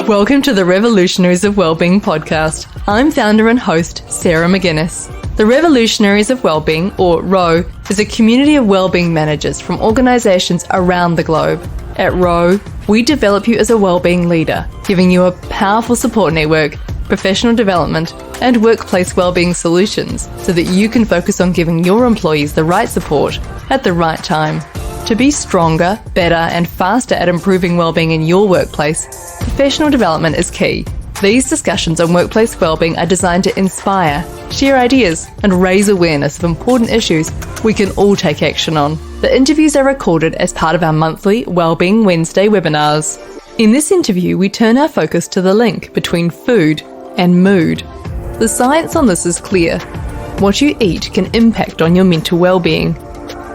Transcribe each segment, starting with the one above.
Welcome to the Revolutionaries of Wellbeing podcast. I'm founder and host, Sarah McGuinness. The Revolutionaries of Wellbeing, or ROW, is a community of wellbeing managers from organisations around the globe. At ROW, we develop you as a wellbeing leader, giving you a powerful support network, professional development, and workplace wellbeing solutions so that you can focus on giving your employees the right support at the right time. To be stronger, better, and faster at improving wellbeing in your workplace, professional development is key. These discussions on workplace wellbeing are designed to inspire, share ideas, and raise awareness of important issues we can all take action on. The interviews are recorded as part of our monthly Wellbeing Wednesday webinars. In this interview, we turn our focus to the link between food and mood. The science on this is clear. What you eat can impact on your mental well-being.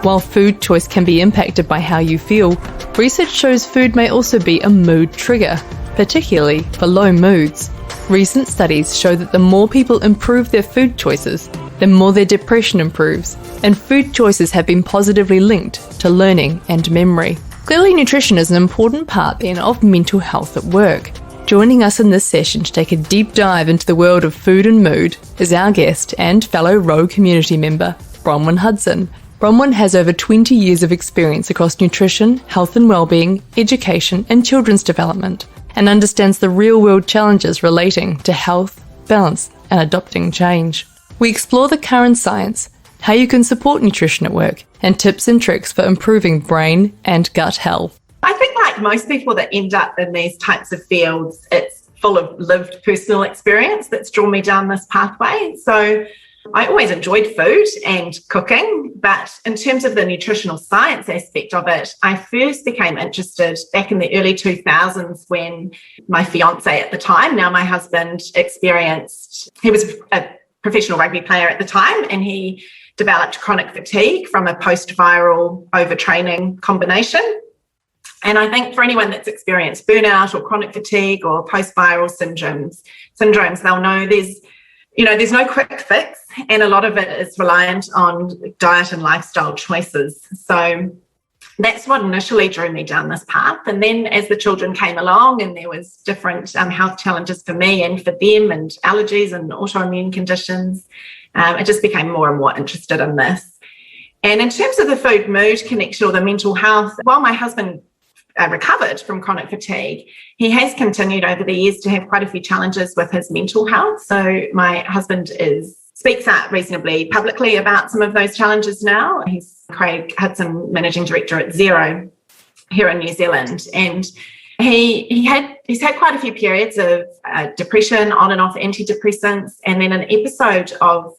While food choice can be impacted by how you feel, research shows food may also be a mood trigger, particularly for low moods. Recent studies show that the more people improve their food choices, the more their depression improves, and food choices have been positively linked to learning and memory. Clearly, nutrition is an important part then of mental health at work. Joining us in this session to take a deep dive into the world of food and mood is our guest and fellow ROW community member, Bronwyn Hudson. Bronwyn has over 20 years of experience across nutrition, health and wellbeing, education and children's development, and understands the real-world challenges relating to health, balance and adopting change. We explore the current science, how you can support nutrition at work, and tips and tricks for improving brain and gut health. I think like most people that end up in these types of fields, it's full of lived personal experience that's drawn me down this pathway. So I always enjoyed food and cooking, but in terms of the nutritional science aspect of it, I first became interested back in the early 2000s when my fiance at the time, now my husband, he was a professional rugby player at the time, and he developed chronic fatigue from a post-viral overtraining combination. And I think for anyone that's experienced burnout or chronic fatigue or post-viral syndromes, they'll know there's no quick fix, and a lot of it is reliant on diet and lifestyle choices. So that's what initially drew me down this path. And then as the children came along and there was different health challenges for me and for them, and allergies and autoimmune conditions, I just became more and more interested in this. And in terms of the food-mood connection or the mental health, while my husband recovered from chronic fatigue, he has continued over the years to have quite a few challenges with his mental health. So my husband speaks out reasonably publicly about some of those challenges now. He's Craig Hudson, Managing Director at Xero here in New Zealand. And he's had quite a few periods of depression, on and off antidepressants, and then an episode of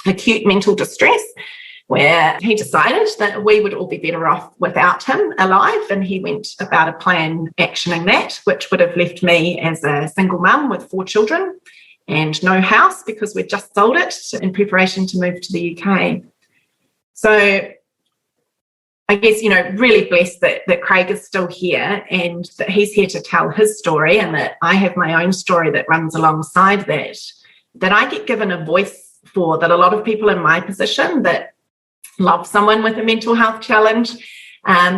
acute mental distress where he decided that we would all be better off without him alive, and he went about a plan actioning that, which would have left me as a single mum with 4 children and no house because we'd just sold it in preparation to move to the UK. So I guess, really blessed that Craig is still here and that he's here to tell his story, and that I have my own story that runs alongside that I get given a voice for, that a lot of people in my position that love someone with a mental health challenge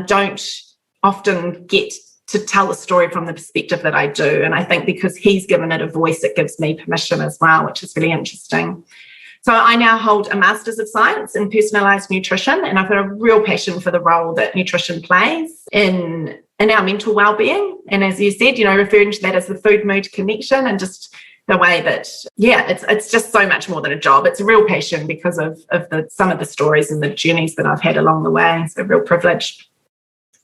don't often get to tell the story from the perspective that I do. And I think because he's given it a voice, it gives me permission as well, which is really interesting. So I now hold a Master's of Science in Personalised Nutrition, and I've got a real passion for the role that nutrition plays in our mental well-being. And as you said, referring to that as the food-mood connection, and just the way that, it's just so much more than a job. It's a real passion because of some of the stories and the journeys that I've had along the way. It's a real privilege.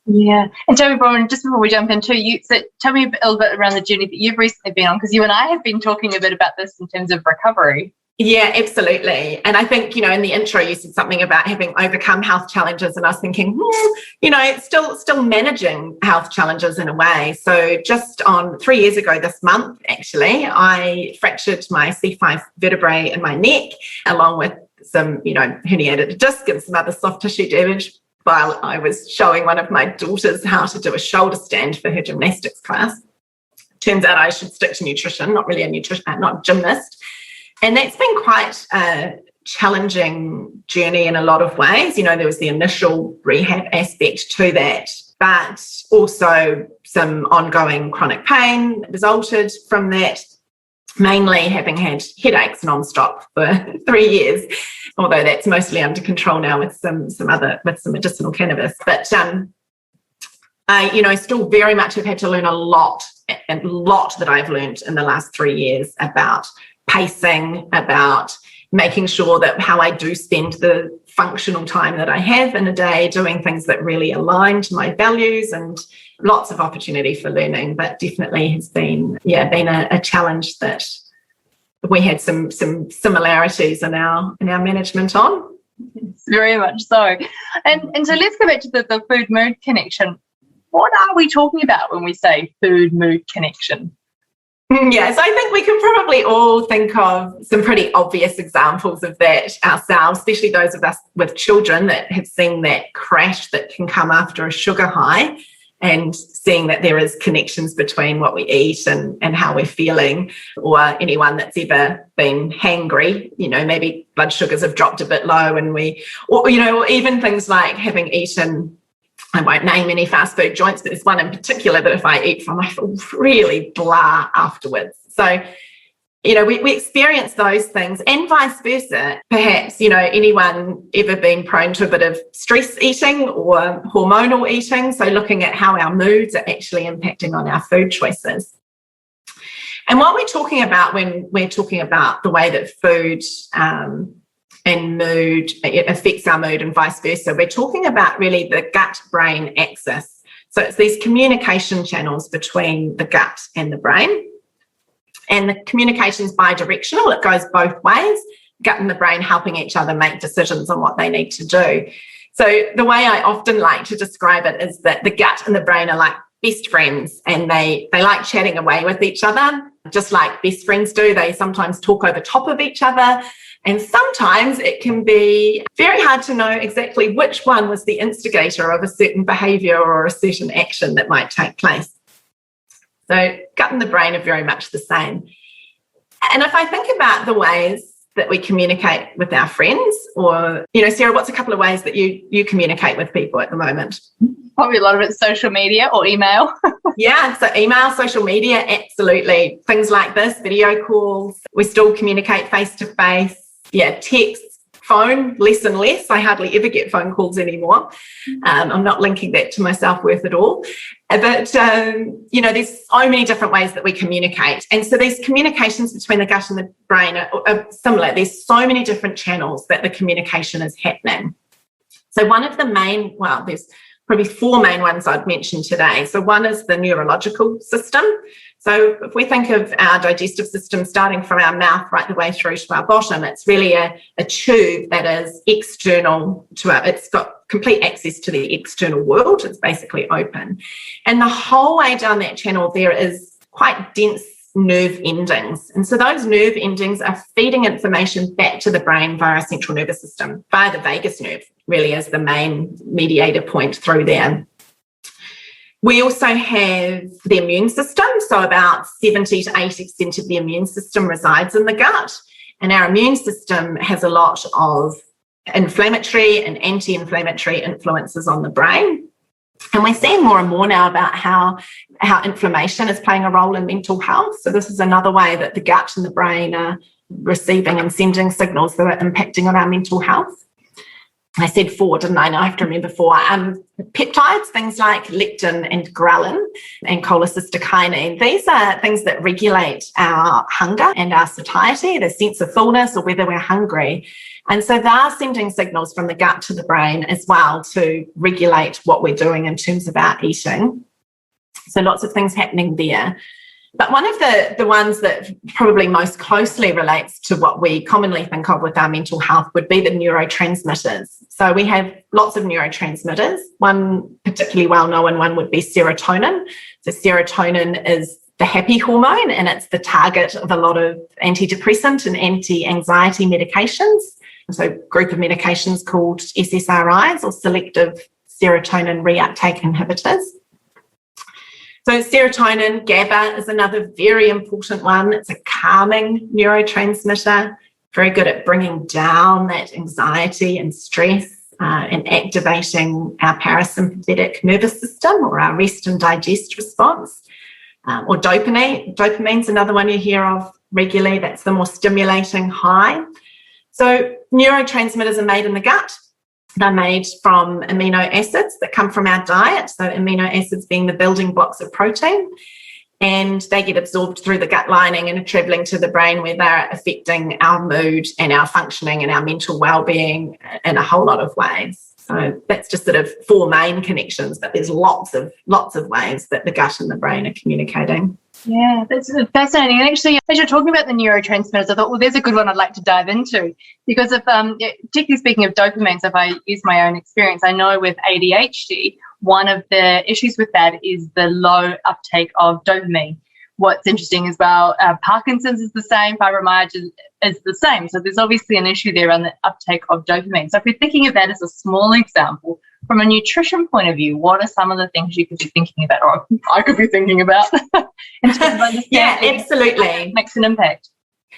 Yeah. And tell me, Bronwyn, just before we jump into tell me a little bit around the journey that you've recently been on, because you and I have been talking a bit about this in terms of recovery. Yeah, absolutely. And I think, in the intro, you said something about having overcome health challenges, and I was thinking, it's still managing health challenges in a way. So just on 3 years ago this month, actually, I fractured my C5 vertebrae in my neck, along with some, herniated disc and some other soft tissue damage, while I was showing one of my daughters how to do a shoulder stand for her gymnastics class. Turns out I should stick to nutrition, not a gymnast. And that's been quite a challenging journey in a lot of ways. There was the initial rehab aspect to that, but also some ongoing chronic pain resulted from that, mainly having had headaches nonstop for 3 years, although that's mostly under control now with some medicinal cannabis. But I still very much have had to learn a lot that I've learned in the last 3 years about pacing, about making sure that how I do spend the functional time that I have in a day doing things that really align to my values, and lots of opportunity for learning, but definitely has been a challenge that we had some similarities in our management on. Very much so. And so let's go back to the food mood connection. What are we talking about when we say food mood connection? Yes, I think we can probably all think of some pretty obvious examples of that ourselves, especially those of us with children that have seen that crash that can come after a sugar high, and seeing that there is connections between what we eat and how we're feeling, or anyone that's ever been hangry, maybe blood sugars have dropped a bit low, and or even things like having eaten, I won't name any fast food joints, but there's one in particular that if I eat from, I feel really blah afterwards. So, we experience those things, and vice versa. Perhaps, anyone ever been prone to a bit of stress eating or hormonal eating? So looking at how our moods are actually impacting on our food choices. And what we're talking about when we're talking about the way that food and mood, it affects our mood and vice versa, we're talking about really the gut-brain axis. So it's these communication channels between the gut and the brain. And the communication is bi-directional. It goes both ways, gut and the brain helping each other make decisions on what they need to do. So the way I often like to describe it is that the gut and the brain are like best friends, and they like chatting away with each other, just like best friends do. They sometimes talk over top of each other. And sometimes it can be very hard to know exactly which one was the instigator of a certain behaviour or a certain action that might take place. So gut and the brain are very much the same. And if I think about the ways that we communicate with our friends, or, Sarah, what's a couple of ways that you communicate with people at the moment? Probably a lot of it's social media or email. Yeah, so email, social media, absolutely. Things like this, video calls. We still communicate face-to-face. Yeah, text, phone, less and less. I hardly ever get phone calls anymore. I'm not linking that to my self-worth at all. But, there's so many different ways that we communicate. And so these communications between the gut and the brain are similar. There's so many different channels that the communication is happening. So one of the there's probably 4 main ones I'd mention today. So one is the neurological system. So if we think of our digestive system starting from our mouth right the way through to our bottom, it's really a tube that is external to it's got complete access to the external world. It's basically open. And the whole way down that channel, there is quite dense nerve endings. And so those nerve endings are feeding information back to the brain via our central nervous system, via the vagus nerve, really as the main mediator point through there. We also have the immune system. So about 70 to 80% of the immune system resides in the gut. And our immune system has a lot of inflammatory and anti-inflammatory influences on the brain. And we're seeing more and more now about how inflammation is playing a role in mental health. So this is another way that the gut and the brain are receiving and sending signals that are impacting on our mental health. I said 4, didn't I? Now I have to remember 4. Peptides, things like lectin and ghrelin and cholecystokinin. These are things that regulate our hunger and our satiety, the sense of fullness or whether we're hungry. And so they're sending signals from the gut to the brain as well to regulate what we're doing in terms of our eating. So lots of things happening there. But one of the ones that probably most closely relates to what we commonly think of with our mental health would be the neurotransmitters. So we have lots of neurotransmitters. One particularly well-known one would be serotonin. So serotonin is the happy hormone, and it's the target of a lot of antidepressant and anti-anxiety medications. So a group of medications called SSRIs, or selective serotonin reuptake inhibitors. So serotonin, GABA is another very important one. It's a calming neurotransmitter, very good at bringing down that anxiety and stress. and activating our parasympathetic nervous system, or our rest and digest response. Or dopamine. Dopamine's another one you hear of regularly. That's the more stimulating high. So neurotransmitters are made in the gut. They're made from amino acids that come from our diet. So amino acids being the building blocks of protein. And they get absorbed through the gut lining and are traveling to the brain, where they're affecting our mood and our functioning and our mental well-being in a whole lot of ways. So that's just sort of four main connections, but there's lots of ways that the gut and the brain are communicating. Yeah, that's fascinating. And actually, as you're talking about the neurotransmitters, I thought, well, there's a good one I'd like to dive into, because if, particularly speaking of dopamine, so if I use my own experience, I know with ADHD, one of the issues with that is the low uptake of dopamine. What's interesting as well, Parkinson's is the same, fibromyalgia is the same. So there's obviously an issue there on the uptake of dopamine. So if we're thinking of that as a small example, from a nutrition point of view, what are some of the things you could be thinking about, or I could be thinking about, in terms of understanding? Yeah, absolutely. Makes an impact.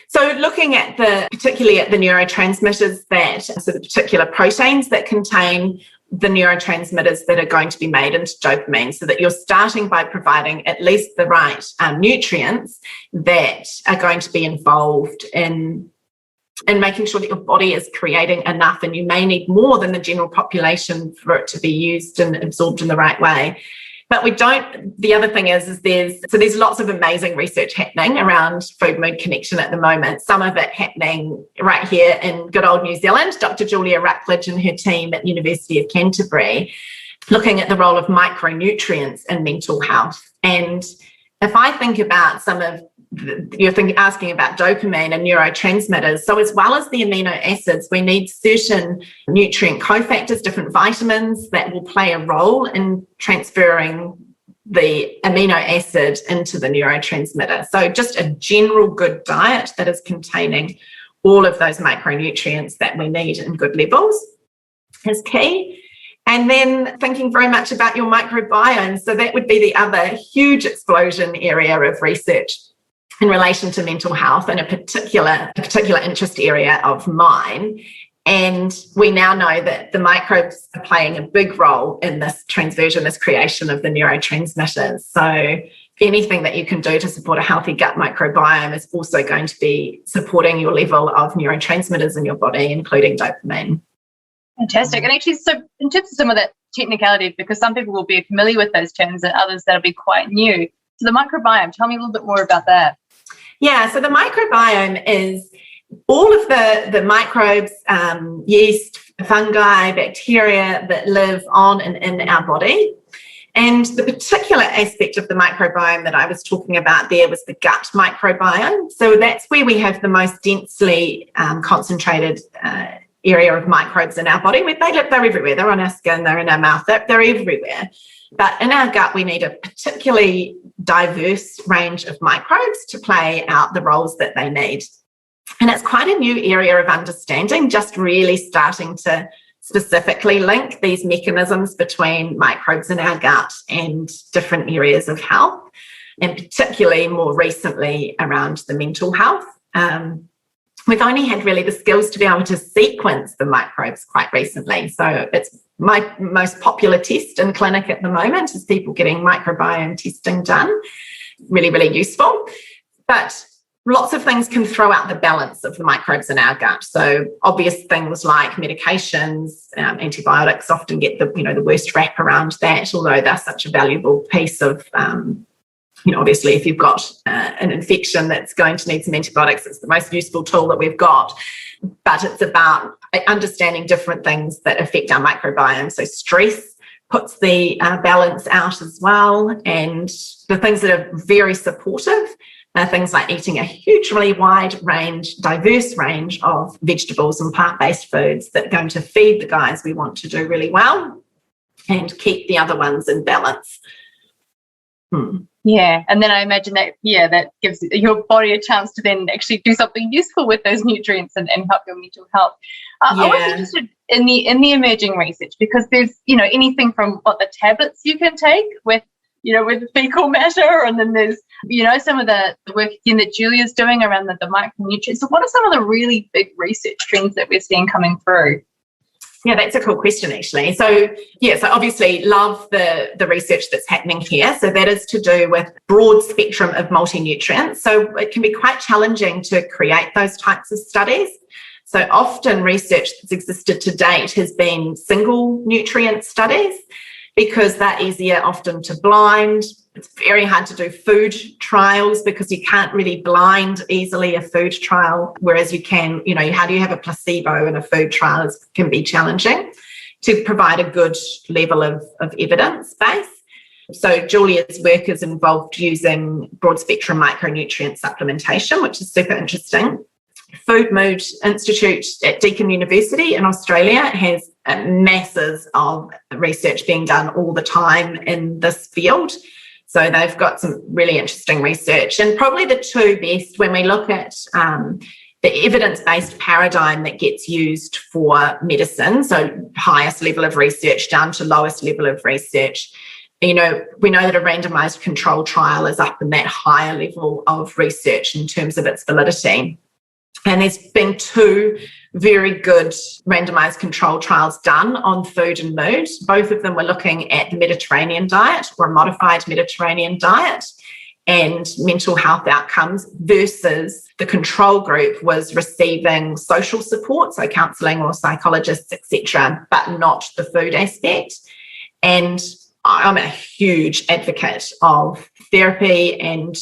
So looking at particularly at the neurotransmitters, that so the particular proteins that contain the neurotransmitters that are going to be made into dopamine, so that you're starting by providing at least the right nutrients that are going to be involved in making sure that your body is creating enough, and you may need more than the general population for it to be used and absorbed in the right way. But the other thing is there's lots of amazing research happening around food-mood connection at the moment. Some of it happening right here in good old New Zealand. Dr. Julia Ruckledge and her team at the University of Canterbury, looking at the role of micronutrients in mental health. And if I think about asking about dopamine and neurotransmitters. So as well as the amino acids, we need certain nutrient cofactors, different vitamins that will play a role in transferring the amino acid into the neurotransmitter. So just a general good diet that is containing all of those micronutrients that we need in good levels is key. And then thinking very much about your microbiome. So that would be the other huge explosion area of research in relation to mental health, and a particular interest area of mine. And we now know that the microbes are playing a big role in this transversion, this creation of the neurotransmitters. So anything that you can do to support a healthy gut microbiome is also going to be supporting your level of neurotransmitters in your body, including dopamine. Fantastic. And actually, so in terms of some of that technicality, because some people will be familiar with those terms and others that'll be quite new. So the microbiome, tell me a little bit more about that. Yeah, so the microbiome is all of the microbes, yeast, fungi, bacteria that live on and in our body. And the particular aspect of the microbiome that I was talking about there was the gut microbiome. So that's where we have the most densely concentrated area of microbes in our body. They're everywhere. They're on our skin, they're in our mouth, they're everywhere. But in our gut, we need a particularly diverse range of microbes to play out the roles that they need. And it's quite a new area of understanding, just really starting to specifically link these mechanisms between microbes in our gut and different areas of health, and particularly more recently around the mental health. We've only had really the skills to be able to sequence the microbes quite recently. So it's my most popular test in clinic at the moment is people getting microbiome testing done. Really, really useful. But lots of things can throw out the balance of the microbes in our gut. So obvious things like medications, antibiotics often get the worst rap around that, although they're such a valuable piece of obviously, if you've got an infection that's going to need some antibiotics, it's the most useful tool that we've got. But it's about understanding different things that affect our microbiome. So stress puts the balance out as well. And the things that are very supportive are things like eating a hugely wide range, diverse range of vegetables and plant-based foods that are going to feed the guys we want to do really well and keep the other ones in balance. Yeah, and then I imagine that gives your body a chance to then actually do something useful with those nutrients and help your mental health. I was interested in the emerging research, because there's anything from what the tablets you can take with fecal matter, and then there's some of the work again that Julia's doing around the micronutrients. So what are some of the really big research trends that we're seeing coming through? Yeah, that's a cool question, actually. So obviously love the research that's happening here. So that is to do with broad spectrum of multi-nutrients. So it can be quite challenging to create those types of studies. So often research that's existed to date has been single nutrient studies because they're easier often to blind. It's very hard to do food trials because you can't really blind easily a food trial, whereas you can, how do you have a placebo in a food trial can be challenging to provide a good level of evidence base. So Julia's work is involved using broad spectrum micronutrient supplementation, which is super interesting. Food Mood Institute at Deakin University in Australia has masses of research being done all the time in this field. So they've got some really interesting research. And probably the two best when we look at the evidence-based paradigm that gets used for medicine, so highest level of research down to lowest level of research. We know that a randomized control trial is up in that higher level of research in terms of its validity. And there's been two very good randomized control trials done on food and mood. Both of them were looking at the Mediterranean diet or a modified Mediterranean diet and mental health outcomes versus the control group was receiving social support, so counselling or psychologists, etc., but not the food aspect. And I'm a huge advocate of therapy and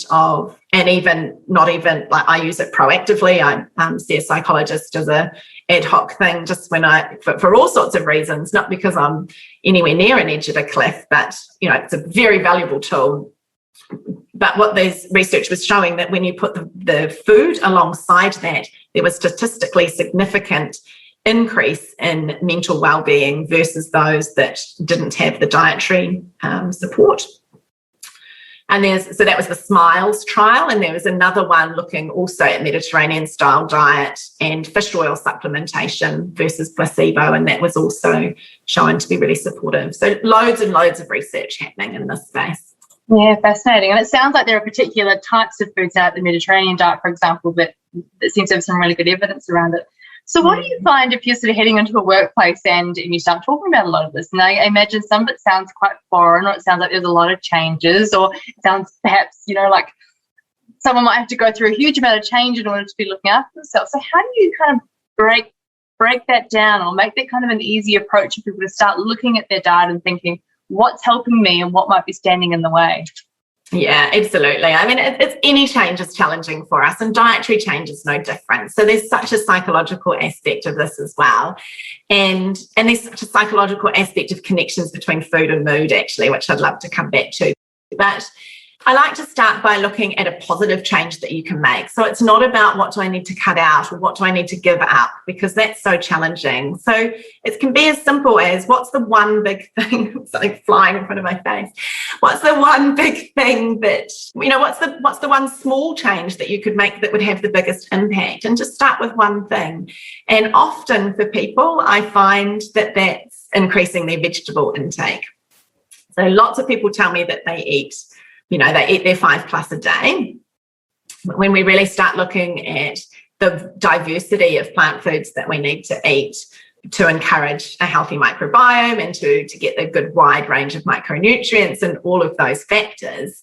even not even like I use it proactively. I see a psychologist as a ad hoc thing just when for all sorts of reasons, not because I'm anywhere near an edge of a cliff, but it's a very valuable tool. But what this research was showing that when you put the food alongside that, there was statistically significant increase in mental well-being versus those that didn't have the dietary support. And so that was the SMILES trial, and there was another one looking also at Mediterranean style diet and fish oil supplementation versus placebo, and that was also shown to be really supportive. So loads and loads of research happening in this space. Yeah, fascinating. And it sounds like there are particular types of foods out the Mediterranean diet, for example, that seems to have some really good evidence around it. So what do you find if you're sort of heading into a workplace and you start talking about a lot of this? And I imagine some of it sounds quite foreign, or it sounds like there's a lot of changes, or it sounds perhaps, like someone might have to go through a huge amount of change in order to be looking after themselves. So how do you kind of break that down or make that kind of an easy approach for people to start looking at their diet and thinking, what's helping me and what might be standing in the way? Yeah, absolutely. I mean, it's any change is challenging for us, and dietary change is no different. So there's such a psychological aspect of this as well. And there's such a psychological aspect of connections between food and mood, actually, which I'd love to come back to. But I like to start by looking at a positive change that you can make. So it's not about what do I need to cut out or what do I need to give up, because that's so challenging. So it can be as simple as, what's the one big thing, something flying in front of my face. What's the one big thing that, what's the one small change that you could make that would have the biggest impact? And just start with one thing. And often for people, I find that that's increasing their vegetable intake. So lots of people tell me that they eat their 5+ a day. When we really start looking at the diversity of plant foods that we need to eat to encourage a healthy microbiome and to get a good wide range of micronutrients and all of those factors,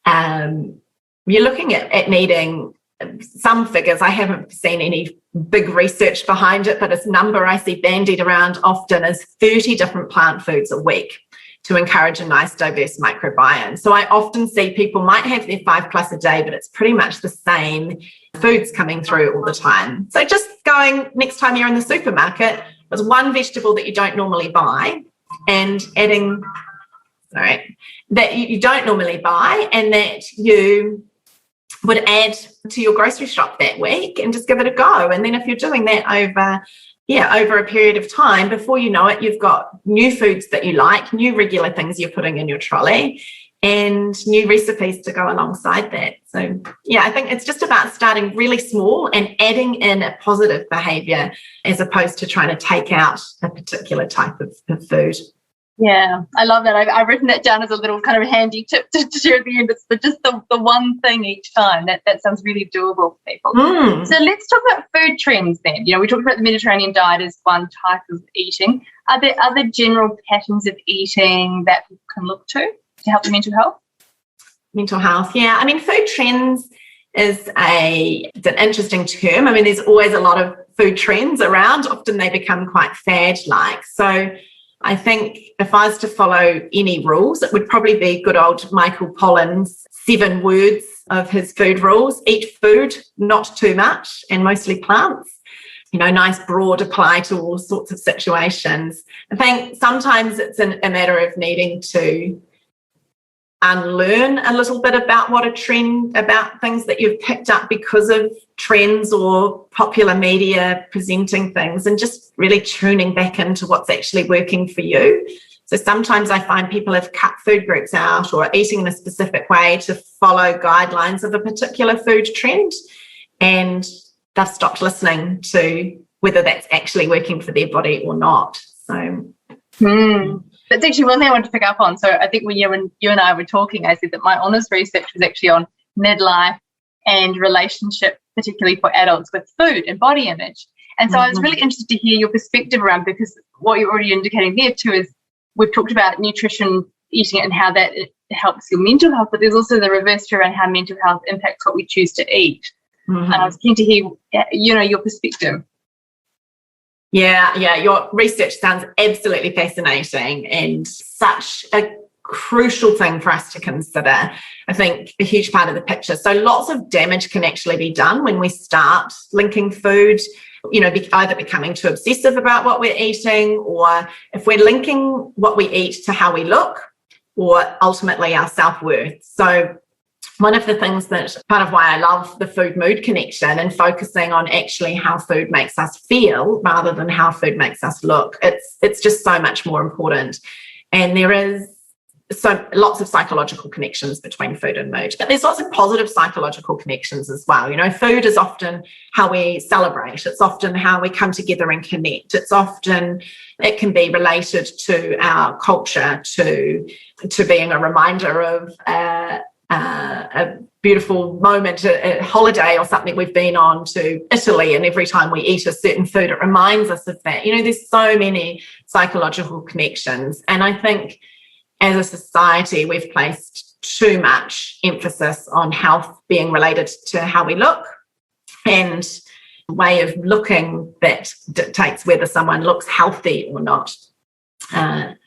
you're looking at needing some figures. I haven't seen any big research behind it, but a number I see bandied around often is 30 different plant foods a week to encourage a nice, diverse microbiome. So I often see people might have their 5+ a day, but it's pretty much the same foods coming through all the time. So just going, next time you're in the supermarket, there's one vegetable that you don't normally buy and adding, that you don't normally buy and that you would add to your grocery shop that week and just give it a go. And then if you're doing that over a period of time, before you know it, you've got new foods that you like, new regular things you're putting in your trolley, and new recipes to go alongside that. So, I think it's just about starting really small and adding in a positive behaviour as opposed to trying to take out a particular type of food. Yeah, I love that. I've written that down as a little kind of handy tip to share at the end. It's just the one thing each time. That sounds really doable for people. So let's talk about food trends then. We talked about the Mediterranean diet as one type of eating. Are there other general patterns of eating that people can look to help with mental health? Mental health, yeah. I mean, food trends is it's an interesting term. I mean, there's always a lot of food trends around. Often they become quite fad-like. So I think if I was to follow any rules, it would probably be good old Michael Pollan's 7 words of his food rules. Eat food, not too much, and mostly plants. Nice broad apply to all sorts of situations. I think sometimes it's a matter of needing to unlearn a little bit about what a trend, about things that you've picked up because of trends or popular media presenting things, and just really tuning back into what's actually working for you. So sometimes I find people have cut food groups out or eating in a specific way to follow guidelines of a particular food trend, and they've stopped listening to whether that's actually working for their body or not. So that's actually one thing I wanted to pick up on. So I think when you and I were talking, I said that my honours research was actually on midlife and relationship, particularly for adults, with food and body image. And so I was really interested to hear your perspective around, because what you're already indicating there too is we've talked about nutrition, eating it, and how that it helps your mental health, but there's also the reverse around how mental health impacts what we choose to eat. And I was keen to hear, your perspective. Yeah, your research sounds absolutely fascinating and such a crucial thing for us to consider. I think a huge part of the picture. So lots of damage can actually be done when we start linking food, either becoming too obsessive about what we're eating, or if we're linking what we eat to how we look, or ultimately our self-worth. So one of the things that part of why I love the food mood connection and focusing on actually how food makes us feel rather than how food makes us look, it's just so much more important. And there is lots of psychological connections between food and mood, but there's lots of positive psychological connections as well. Food is often how we celebrate. It's often how we come together and connect. It can be related to our culture, to being a reminder of a beautiful moment, a holiday or something we've been on to Italy, and every time we eat a certain food, it reminds us of that. There's so many psychological connections. And I think as a society, we've placed too much emphasis on health being related to how we look, and a way of looking that dictates whether someone looks healthy or not. I'm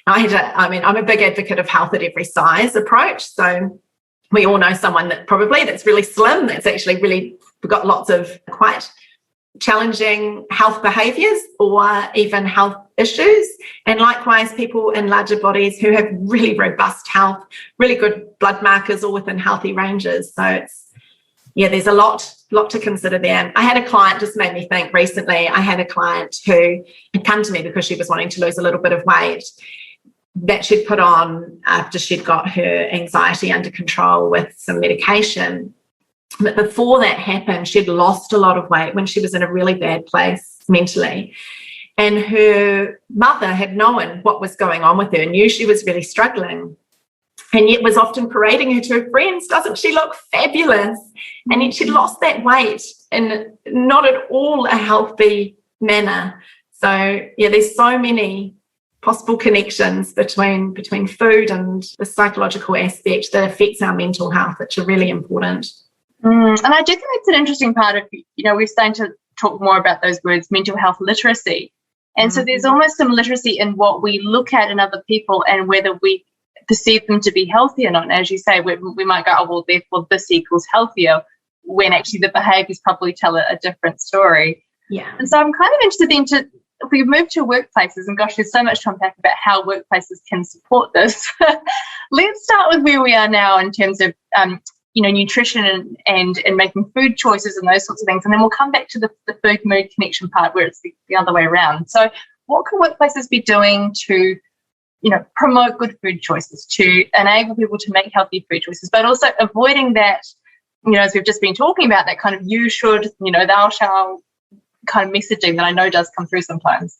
a big advocate of health at every size approach. So we all know someone that's really slim, that's actually really got lots of quite challenging health behaviours or even health issues. And likewise, people in larger bodies who have really robust health, really good blood markers, all within healthy ranges. So there's a lot to consider there. I had a client, just made me think recently, I had a client who had come to me because she was wanting to lose a little bit of weight that she'd put on after she'd got her anxiety under control with some medication. But before that happened, she'd lost a lot of weight when she was in a really bad place mentally. And her mother had known what was going on with her, knew she was really struggling, and yet was often parading her to her friends. Doesn't she look fabulous? And yet she'd lost that weight in not at all a healthy manner. So, there's so many possible connections between food and the psychological aspect that affects our mental health, which are really important. And I do think it's an interesting part of, we're starting to talk more about those words, mental health literacy. And so there's almost some literacy in what we look at in other people and whether we perceive them to be healthy or not. And as you say, we might go, oh, well, therefore this equals healthier, when actually the behaviours probably tell a different story. Yeah. And so I'm kind of interested into, if we move to workplaces, and gosh, there's so much to unpack about how workplaces can support this. Let's start with where we are now in terms of, nutrition and making food choices and those sorts of things. And then we'll come back to the food mood connection part where it's the other way around. So what can workplaces be doing to, promote good food choices, to enable people to make healthy food choices, but also avoiding that, as we've just been talking about, that kind of you should, thou shall kind of messaging that I know does come through sometimes?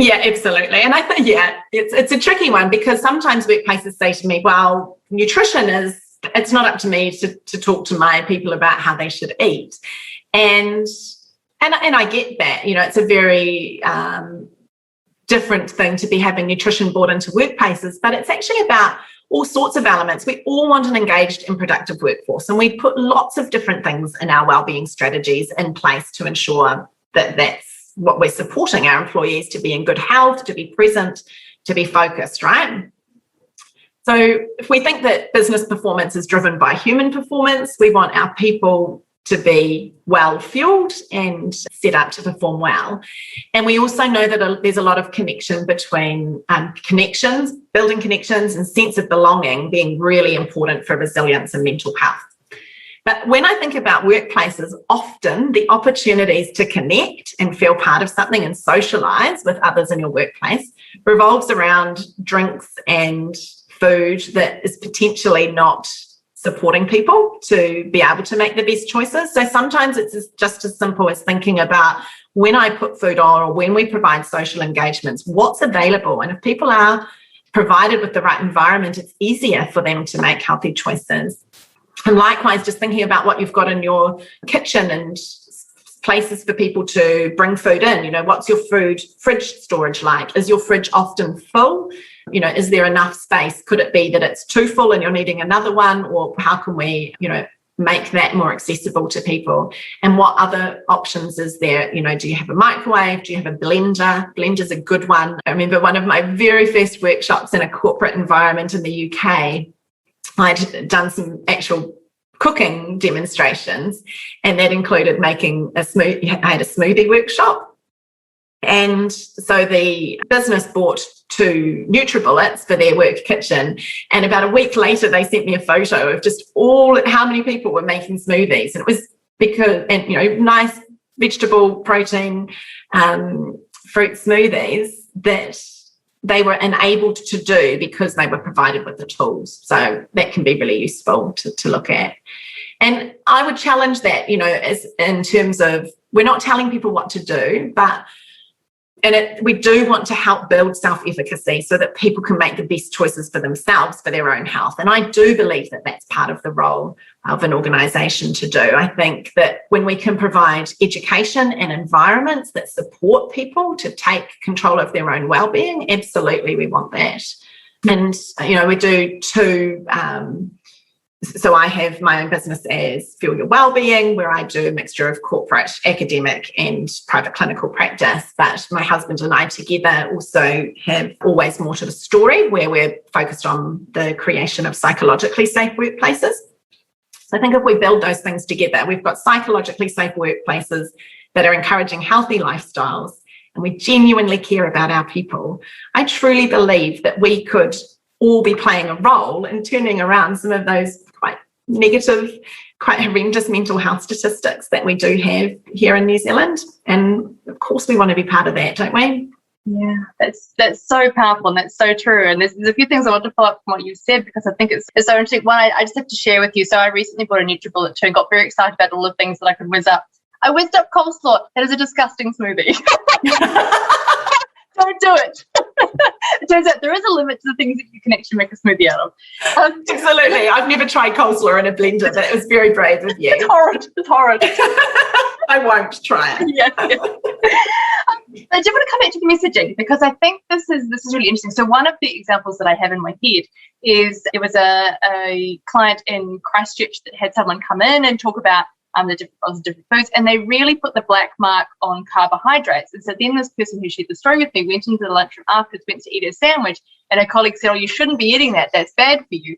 Yeah, absolutely. And I think, it's a tricky one, because sometimes workplaces say to me, well, nutrition it's not up to me to talk to my people about how they should eat. And I get that, it's a very different thing to be having nutrition brought into workplaces, but it's actually about all sorts of elements. We all want an engaged and productive workforce, and we put lots of different things in our wellbeing strategies in place to ensure that that's what we're supporting our employees to be in good health, to be present, to be focused, right? So if we think that business performance is driven by human performance, we want our people to be well-fueled and set up to perform well. And we also know that there's a lot of connection between building connections and sense of belonging being really important for resilience and mental health. But when I think about workplaces, often the opportunities to connect and feel part of something and socialise with others in your workplace revolves around drinks and food that is potentially not supporting people to be able to make the best choices. So sometimes it's just as simple as thinking about, when I put food on or when we provide social engagements, what's available? And if people are provided with the right environment, it's easier for them to make healthy choices. And likewise, just thinking about what you've got in your kitchen and places for people to bring food in. What's your fridge storage like? Is your fridge often full? Is there enough space? Could it be that it's too full and you're needing another one? Or how can we, make that more accessible to people? And what other options is there? Do you have a microwave? Do you have a blender? Blender's a good one. I remember one of my very first workshops in a corporate environment in the UK. I'd done some actual cooking demonstrations, and that included making a smoothie. I had a smoothie workshop. And so the business bought 2 NutriBullets for their work kitchen. And about a week later, they sent me a photo of just how many people were making smoothies. And it was nice vegetable, protein, fruit smoothies that they were enabled to do because they were provided with the tools. So that can be really useful to look at. And I would challenge that, as in terms of, we're not telling people what to do, but we do want to help build self-efficacy so that people can make the best choices for themselves, for their own health. And I do believe that that's part of the role of an organisation to do. I think that when we can provide education and environments that support people to take control of their own well-being, absolutely we want that. And, we do 2... So I have my own business as Feel Your Wellbeing, where I do a mixture of corporate, academic and private clinical practice. But my husband and I together also have Always More to the Story, where we're focused on the creation of psychologically safe workplaces. So I think if we build those things together, we've got psychologically safe workplaces that are encouraging healthy lifestyles, and we genuinely care about our people. I truly believe that we could all be playing a role in turning around some of those quite negative, quite horrendous mental health statistics that we do have here in New Zealand. And of course we want to be part of that, don't we? Yeah, that's so powerful, and that's so true. And there's a few things I want to follow up from what you said, because I think it's so interesting. One, I just have to share with you. So I recently bought a NutriBullet too and got very excited about all the things that I could whiz up. I whizzed up coleslaw. That is a disgusting smoothie. Don't do it. It turns out there is a limit to the things that you can actually make a smoothie out of. Absolutely. I've never tried coleslaw in a blender, but it was very brave of you. It's horrid. I won't try it. Yeah. I do want to come back to the messaging, because I think this is really interesting. So one of the examples that I have in my head is it was a client in Christchurch that had someone come in and talk about the different foods, and they really put the black mark on carbohydrates. And so then this person who shared the story with me went into the lunchroom afterwards, went to eat a sandwich, and a colleague said, "Oh, you shouldn't be eating that. That's bad for you."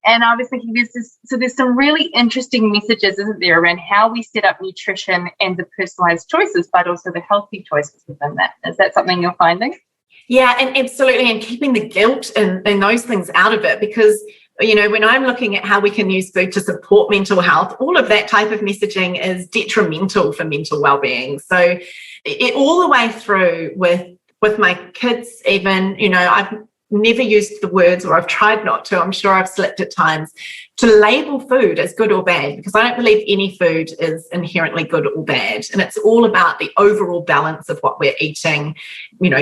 And I was thinking, there's some really interesting messages, isn't there, around how we set up nutrition and the personalised choices, but also the healthy choices within that. Is that something you're finding? Yeah, and absolutely, and keeping the guilt and those things out of it, because when I'm looking at how we can use food to support mental health, all of that type of messaging is detrimental for mental well-being. So all the way through with my kids, even, never used the words, or I've tried not to, I'm sure I've slipped at times, to label food as good or bad, because I don't believe any food is inherently good or bad. And it's all about the overall balance of what we're eating,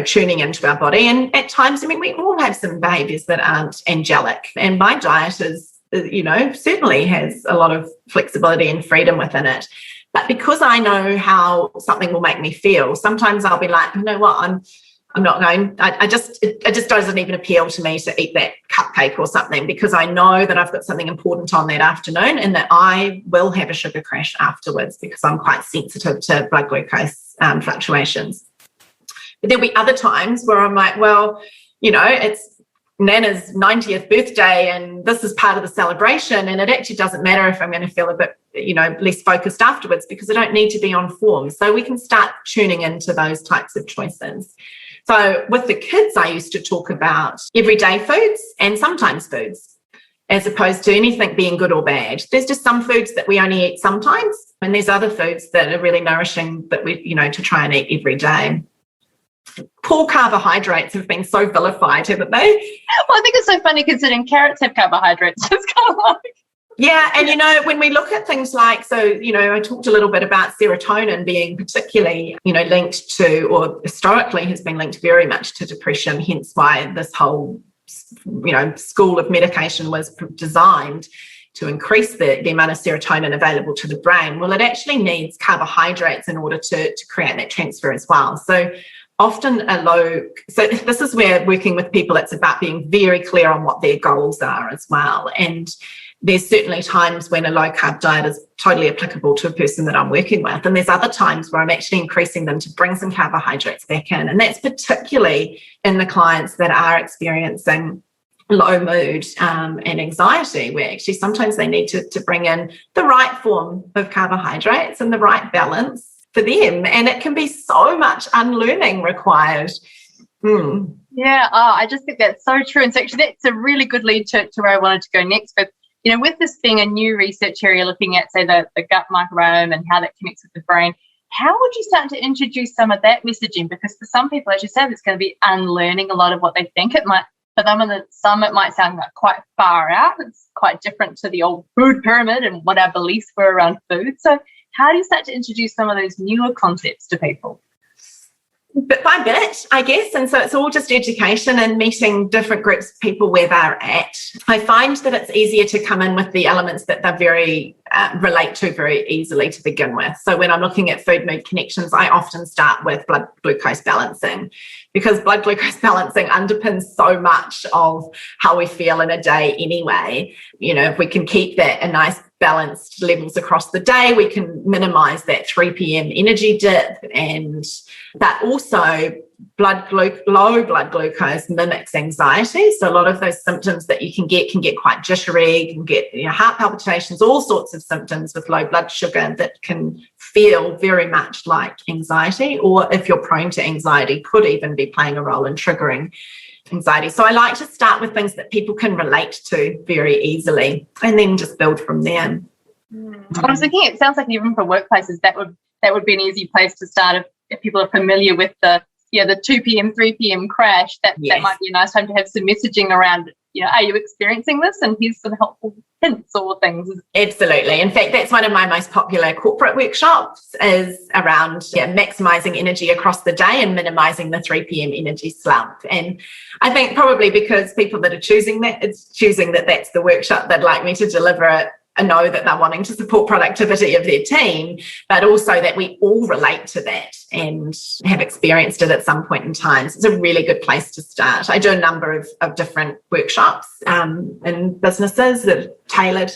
tuning into our body. And at times, we all have some behaviors that aren't angelic. And my diet is, certainly has a lot of flexibility and freedom within it. But because I know how something will make me feel, sometimes I'll be like, you know what, I'm not going, it just doesn't even appeal to me to eat that cupcake or something, because I know that I've got something important on that afternoon and that I will have a sugar crash afterwards, because I'm quite sensitive to blood glucose fluctuations. But there'll be other times where I'm like, well, it's Nana's 90th birthday and this is part of the celebration, and it actually doesn't matter if I'm going to feel a bit, less focused afterwards, because I don't need to be on form. So we can start tuning into those types of choices. So with the kids, I used to talk about everyday foods and sometimes foods, as opposed to anything being good or bad. There's just some foods that we only eat sometimes, and there's other foods that are really nourishing that we, to try and eat every day. Poor carbohydrates have been so vilified, haven't they? Well, I think it's so funny considering carrots have carbohydrates. It's kind of like... Yeah, and when we look at things like, I talked a little bit about serotonin being particularly, linked to, or historically has been linked very much to depression, hence why this whole, school of medication was designed to increase the amount of serotonin available to the brain. Well, it actually needs carbohydrates in order to create that transfer as well. So often so this is where working with people, it's about being very clear on what their goals are as well. And there's certainly times when a low carb diet is totally applicable to a person that I'm working with. And there's other times where I'm actually increasing them to bring some carbohydrates back in. And that's particularly in the clients that are experiencing low mood and anxiety, where actually sometimes they need to bring in the right form of carbohydrates and the right balance for them. And it can be so much unlearning required. Yeah, I just think that's so true. And so actually that's a really good lead to where I wanted to go next. But with this being a new research area looking at, say, the gut microbiome and how that connects with the brain, how would you start to introduce some of that messaging? Because for some people, as you said, it's going to be unlearning a lot of what they think. It might, for them, some it might sound like quite far out. It's quite different to the old food pyramid and what our beliefs were around food. So how do you start to introduce some of those newer concepts to people? Bit by bit, I guess. And so it's all just education and meeting different groups of people where they're at. I find that it's easier to come in with the elements that they're very relate to very easily to begin with. So when I'm looking at food mood connections, I often start with blood glucose balancing, because blood glucose balancing underpins so much of how we feel in a day anyway. If we can keep that a nice balanced levels across the day, we can minimize that 3 p.m. energy dip. But also low blood glucose mimics anxiety. So a lot of those symptoms that you can get quite jittery, you can get heart palpitations, all sorts of symptoms with low blood sugar that can feel very much like anxiety, or if you're prone to anxiety, could even be playing a role in triggering anxiety. So I like to start with things that people can relate to very easily and then just build from there. I was thinking, it sounds like even for workplaces that would be an easy place to start if people are familiar with the 2 p.m, 3 p.m crash. That might be a nice time to have some messaging around, are you experiencing this? And here's some helpful hints or things. Absolutely. In fact, that's one of my most popular corporate workshops, is around maximizing energy across the day and minimizing the 3 p.m. energy slump. And I think probably because people that are choosing that that's the workshop they'd like me to deliver it, and know that they're wanting to support productivity of their team, but also that we all relate to that and have experienced it at some point in time. So it's a really good place to start. I do a number of different workshops in businesses that are tailored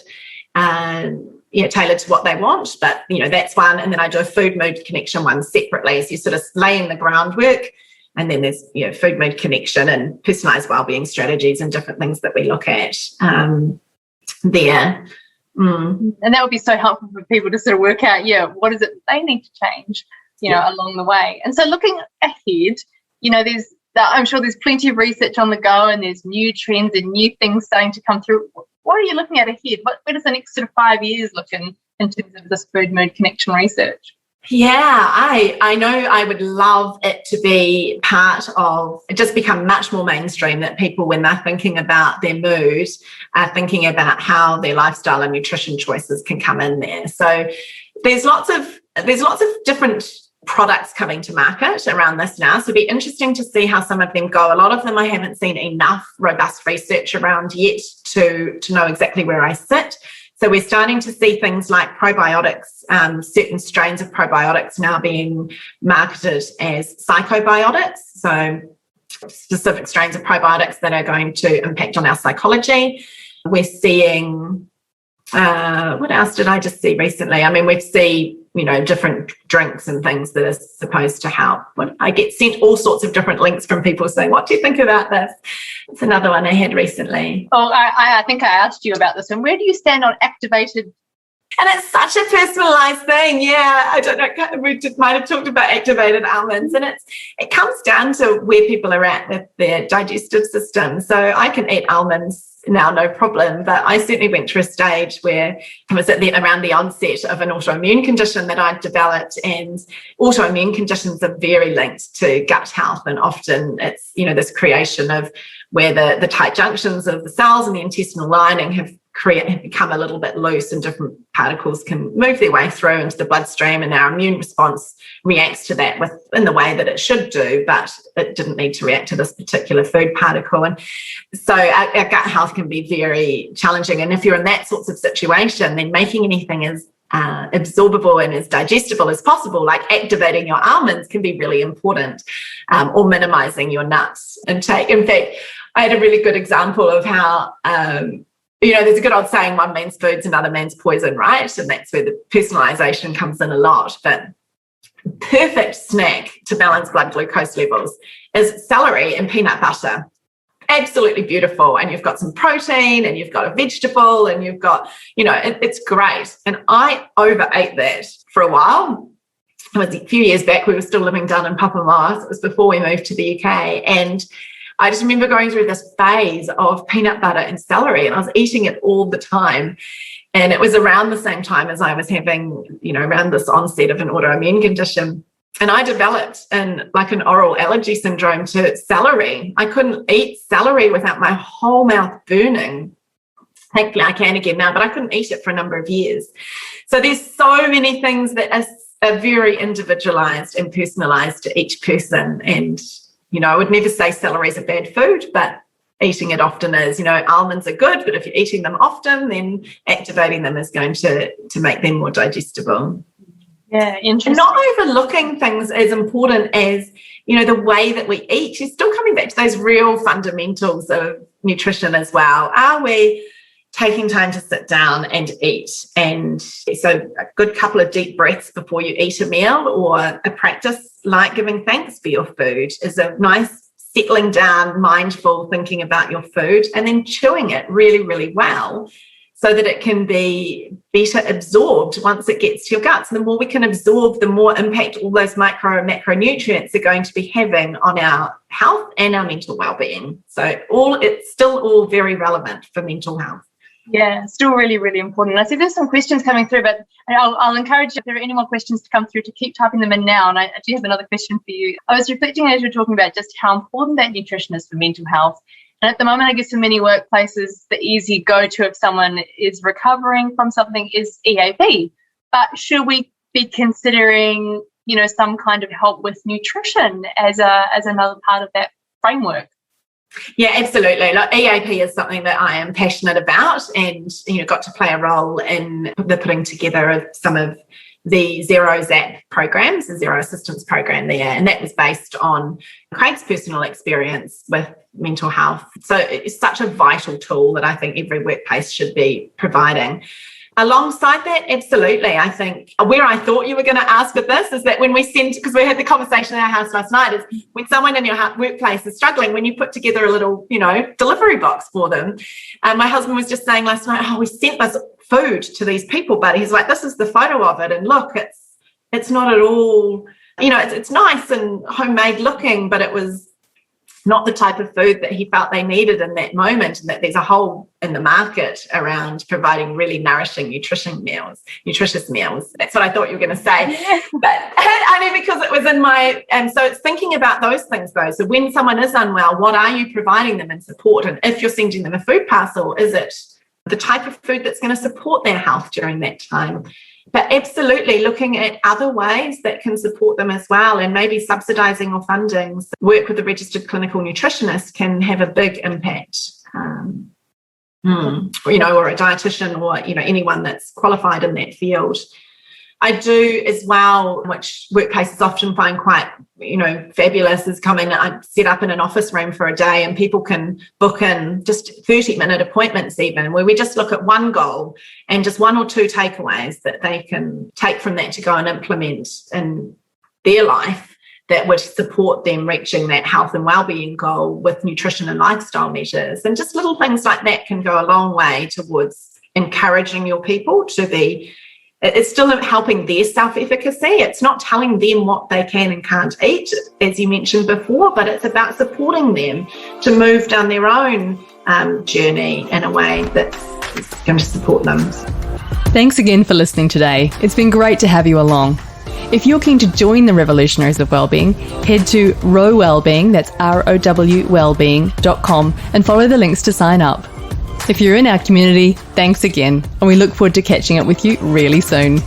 to what they want, but that's one. And then I do a food mood connection one separately, so you sort of laying the groundwork. And then there's food mood connection and personalized wellbeing strategies and different things that we look at there. And that would be so helpful for people to sort of work out, what is it they need to change, along the way. And so looking ahead, I'm sure there's plenty of research on the go, and there's new trends and new things starting to come through. What are you looking at ahead? Where does the next sort of 5 years look in terms of this food mood connection research? Yeah, I know I would love it to be part of, it just become much more mainstream that people, when they're thinking about their mood, are thinking about how their lifestyle and nutrition choices can come in there. So there's lots of different products coming to market around this now. So it'll be interesting to see how some of them go. A lot of them I haven't seen enough robust research around yet to know exactly where I sit. So we're starting to see things like probiotics, certain strains of probiotics now being marketed as psychobiotics. So specific strains of probiotics that are going to impact on our psychology. We're seeing, what else did I just see recently? I mean, we've seen, different drinks and things that are supposed to help. I get sent all sorts of different links from people saying, what do you think about this? It's another one I had recently. Oh, I think I asked you about this one. Where do you stand on activated? And it's such a personalised thing. Yeah, I don't know. We might have talked about activated almonds, and it comes down to where people are at with their digestive system. So I can eat almonds now, no problem. But I certainly went through a stage where it was around the onset of an autoimmune condition that I'd developed, and autoimmune conditions are very linked to gut health, and often it's this creation of where the tight junctions of the cells and the intestinal lining have become a little bit loose, and different particles can move their way through into the bloodstream, and our immune response reacts to that in the way that it should do, but it didn't need to react to this particular food particle. And so our gut health can be very challenging, and if you're in that sorts of situation, then making anything as absorbable and as digestible as possible, like activating your almonds, can be really important, or minimizing your nuts intake. In fact, I had a really good example of how there's a good old saying, one man's food's another man's poison, right? And that's where the personalisation comes in a lot. But perfect snack to balance blood glucose levels is celery and peanut butter. Absolutely beautiful. And you've got some protein, and you've got a vegetable, and you've got, it's great. And I overate that for a while. It was a few years back. We were still living down in Papamoa. It was before we moved to the UK. And I just remember going through this phase of peanut butter and celery, and I was eating it all the time. And it was around the same time as I was having, around this onset of an autoimmune condition. And I developed an oral allergy syndrome to celery. I couldn't eat celery without my whole mouth burning. Thankfully, I can again now, but I couldn't eat it for a number of years. So there's so many things that are very individualized and personalized to each person. And I would never say celery is a bad food, but eating it often is. Almonds are good, but if you're eating them often, then activating them is going to make them more digestible. Yeah, interesting. And not overlooking things as important as, the way that we eat. You're still coming back to those real fundamentals of nutrition as well. Are we taking time to sit down and eat? And so a good couple of deep breaths before you eat a meal, or a practice like giving thanks for your food, is a nice settling down, mindful thinking about your food, and then chewing it really, really well so that it can be better absorbed once it gets to your guts. And the more we can absorb, the more impact all those micro and macronutrients are going to be having on our health and our mental well-being. So it's still all very relevant for mental health. Yeah, still really, really important. I see there's some questions coming through, but I'll encourage you, if there are any more questions to come through, to keep typing them in now. And I do have another question for you. I was reflecting as you were talking about just how important that nutrition is for mental health. And at the moment, I guess in many workplaces, the easy go-to if someone is recovering from something is EAP. But should we be considering, some kind of help with nutrition as another part of that framework? Yeah, absolutely. EAP is something that I am passionate about, and got to play a role in the putting together of some of the Zero ZAP programs, the Zero Assistance program there, and that was based on Craig's personal experience with mental health. So it's such a vital tool that I think every workplace should be providing. Alongside that, absolutely, I think where I thought you were going to ask with this is that when we send, because we had the conversation in our house last night, is when someone in your workplace is struggling, when you put together a little, delivery box for them. My husband was just saying last night, we sent this food to these people, but he's like, this is the photo of it, and look, it's not at all, it's nice and homemade looking, but it was not the type of food that he felt they needed in that moment, and that there's a hole in the market around providing really nourishing, nutritious meals. That's what I thought you were going to say. But only because it was in my, and so it's thinking about those things though. So when someone is unwell, what are you providing them in support? And if you're sending them a food parcel, is it the type of food that's going to support their health during that time? But absolutely looking at other ways that can support them as well, and maybe subsidising or funding work with a registered clinical nutritionist can have a big impact. Or a dietitian, or anyone that's qualified in that field. I do as well, which workplaces often find quite fabulous, is I set up in an office room for a day, and people can book in just 30-minute appointments even, where we just look at one goal and just one or two takeaways that they can take from that to go and implement in their life that would support them reaching that health and wellbeing goal with nutrition and lifestyle measures. And just little things like that can go a long way towards encouraging your people to be. It's still helping their self-efficacy. It's not telling them what they can and can't eat, as you mentioned before, but it's about supporting them to move down their own journey in a way that's going to support them. Thanks again for listening today. It's been great to have you along. If you're keen to join the Revolutionaries of Wellbeing, head to Row Wellbeing, that's ROWwellbeing.com, and follow the links to sign up. If you're in our community, thanks again, and we look forward to catching up with you really soon.